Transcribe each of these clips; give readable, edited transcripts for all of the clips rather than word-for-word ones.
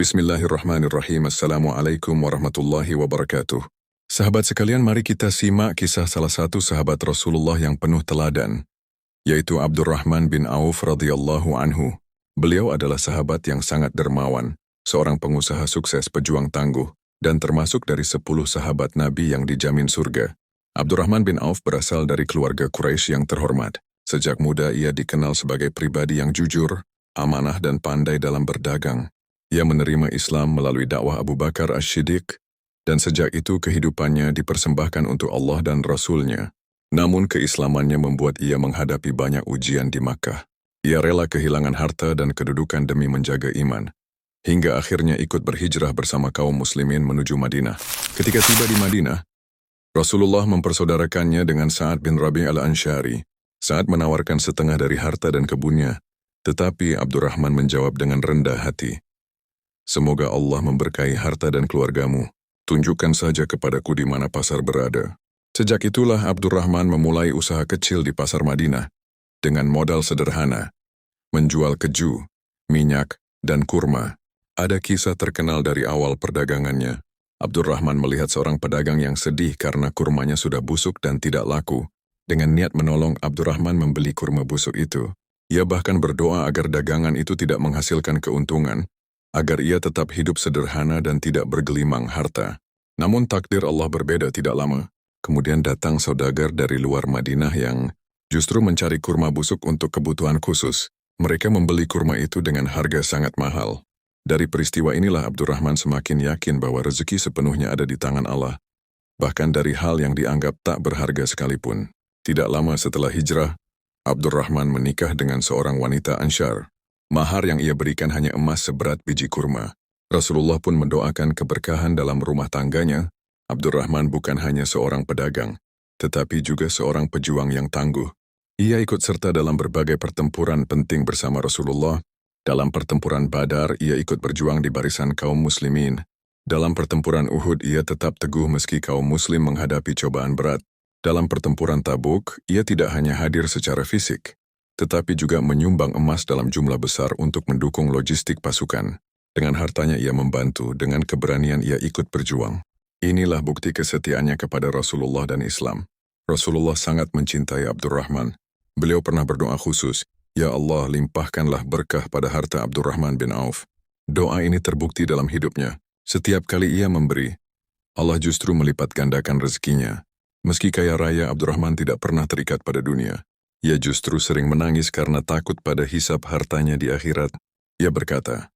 Bismillahirrahmanirrahim. Assalamualaikum warahmatullahi wabarakatuh. Sahabat sekalian, mari kita simak kisah salah satu sahabat Rasulullah yang penuh teladan, yaitu Abdurrahman bin Auf radhiyallahu anhu. Beliau adalah sahabat yang sangat dermawan, seorang pengusaha sukses, pejuang tangguh, dan termasuk dari 10 sahabat Nabi yang dijamin surga. Abdurrahman bin Auf berasal dari keluarga Quraisy yang terhormat. Sejak muda ia dikenal sebagai pribadi yang jujur, amanah dan pandai dalam berdagang. Ia menerima Islam melalui dakwah Abu Bakar As-Siddiq, dan sejak itu kehidupannya dipersembahkan untuk Allah dan Rasul-Nya. Namun keislamannya membuat ia menghadapi banyak ujian di Makkah. Ia rela kehilangan harta dan kedudukan demi menjaga iman, hingga akhirnya ikut berhijrah bersama kaum muslimin menuju Madinah. Ketika tiba di Madinah, Rasulullah mempersaudarakannya dengan Sa'ad bin Rabi' al-Ansyari. Sa'ad menawarkan setengah dari harta dan kebunnya, tetapi Abdurrahman menjawab dengan rendah hati, "Semoga Allah memberkahi harta dan keluargamu. Tunjukkan saja kepadaku di mana pasar berada." Sejak itulah Abdurrahman memulai usaha kecil di pasar Madinah dengan modal sederhana, menjual keju, minyak, dan kurma. Ada kisah terkenal dari awal perdagangannya. Abdurrahman melihat seorang pedagang yang sedih karena kurmanya sudah busuk dan tidak laku. Dengan niat menolong, Abdurrahman membeli kurma busuk itu. Ia bahkan berdoa agar dagangan itu tidak menghasilkan keuntungan, agar ia tetap hidup sederhana dan tidak bergelimang harta. Namun takdir Allah berbeda tidak lama. Kemudian datang saudagar dari luar Madinah yang justru mencari kurma busuk untuk kebutuhan khusus. Mereka membeli kurma itu dengan harga sangat mahal. Dari peristiwa inilah Abdurrahman semakin yakin bahwa rezeki sepenuhnya ada di tangan Allah, bahkan dari hal yang dianggap tak berharga sekalipun. Tidak lama setelah hijrah, Abdurrahman menikah dengan seorang wanita Ansyar. Mahar yang ia berikan hanya emas seberat biji kurma. Rasulullah pun mendoakan keberkahan dalam rumah tangganya. Abdurrahman bukan hanya seorang pedagang, tetapi juga seorang pejuang yang tangguh. Ia ikut serta dalam berbagai pertempuran penting bersama Rasulullah. Dalam pertempuran Badar, ia ikut berjuang di barisan kaum muslimin. Dalam pertempuran Uhud, ia tetap teguh meski kaum muslim menghadapi cobaan berat. Dalam pertempuran Tabuk, ia tidak hanya hadir secara fisik, tetapi juga menyumbang emas dalam jumlah besar untuk mendukung logistik pasukan. Dengan hartanya ia membantu, dengan keberanian ia ikut berjuang. Inilah bukti kesetiaannya kepada Rasulullah dan Islam. Rasulullah sangat mencintai Abdurrahman. Beliau pernah berdoa khusus, "Ya Allah, limpahkanlah berkah pada harta Abdurrahman bin Auf." Doa ini terbukti dalam hidupnya. Setiap kali ia memberi, Allah justru melipat gandakan rezekinya. Meski kaya raya, Abdurrahman tidak pernah terikat pada dunia. Ia justru sering menangis karena takut pada hisab hartanya di akhirat. Ia berkata,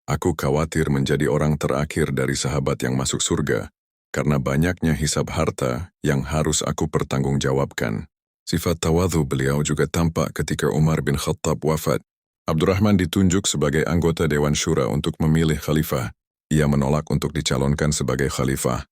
"Aku khawatir menjadi orang terakhir dari sahabat yang masuk surga, karena banyaknya hisab harta yang harus aku pertanggungjawabkan." Sifat tawadhu beliau juga tampak ketika Umar bin Khattab wafat. Abdurrahman ditunjuk sebagai anggota Dewan Syura untuk memilih khalifah. Ia menolak untuk dicalonkan sebagai khalifah,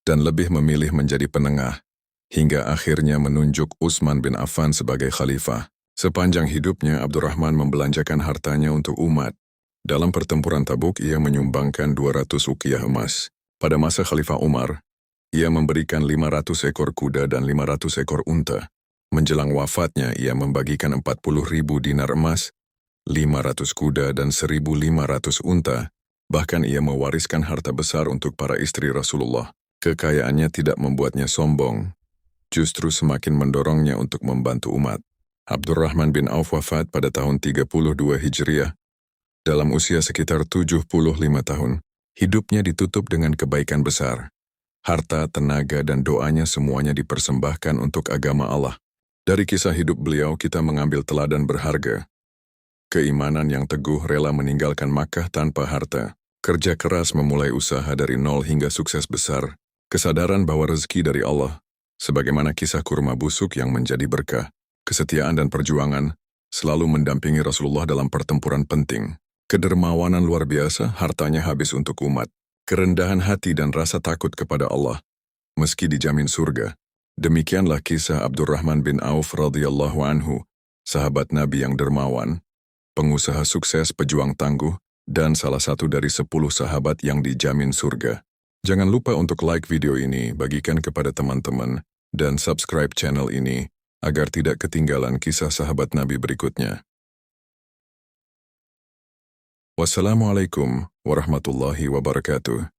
dan lebih memilih menjadi penengah, hingga akhirnya menunjuk Utsman bin Affan sebagai khalifah. Sepanjang hidupnya, Abdurrahman membelanjakan hartanya untuk umat. Dalam pertempuran Tabuk, ia menyumbangkan 200 uqiyah emas. Pada masa Khalifah Umar, ia memberikan 500 ekor kuda dan 500 ekor unta. Menjelang wafatnya, ia membagikan 40.000 dinar emas, 500 kuda dan 1.500 unta. Bahkan ia mewariskan harta besar untuk para istri Rasulullah. Kekayaannya tidak membuatnya sombong, justru semakin mendorongnya untuk membantu umat. Abdurrahman bin Auf wafat pada tahun 32 Hijriah. Dalam usia sekitar 75 tahun, hidupnya ditutup dengan kebaikan besar. Harta, tenaga, dan doanya semuanya dipersembahkan untuk agama Allah. Dari kisah hidup beliau kita mengambil teladan berharga. Keimanan yang teguh, rela meninggalkan Makkah tanpa harta. Kerja keras memulai usaha dari nol hingga sukses besar. Kesadaran bahwa rezeki dari Allah, sebagaimana kisah kurma busuk yang menjadi berkah. Kesetiaan dan perjuangan selalu mendampingi Rasulullah dalam pertempuran penting. Kedermawanan luar biasa, hartanya habis untuk umat. Kerendahan hati dan rasa takut kepada Allah, meski dijamin surga. Demikianlah kisah Abdurrahman bin Auf radhiyallahu anhu, sahabat Nabi yang dermawan, pengusaha sukses, pejuang tangguh, dan salah satu dari 10 sahabat yang dijamin surga. Jangan lupa untuk like video ini, bagikan kepada teman-teman, dan subscribe channel ini, agar tidak ketinggalan kisah sahabat Nabi berikutnya. Wassalamualaikum warahmatullahi wabarakatuh.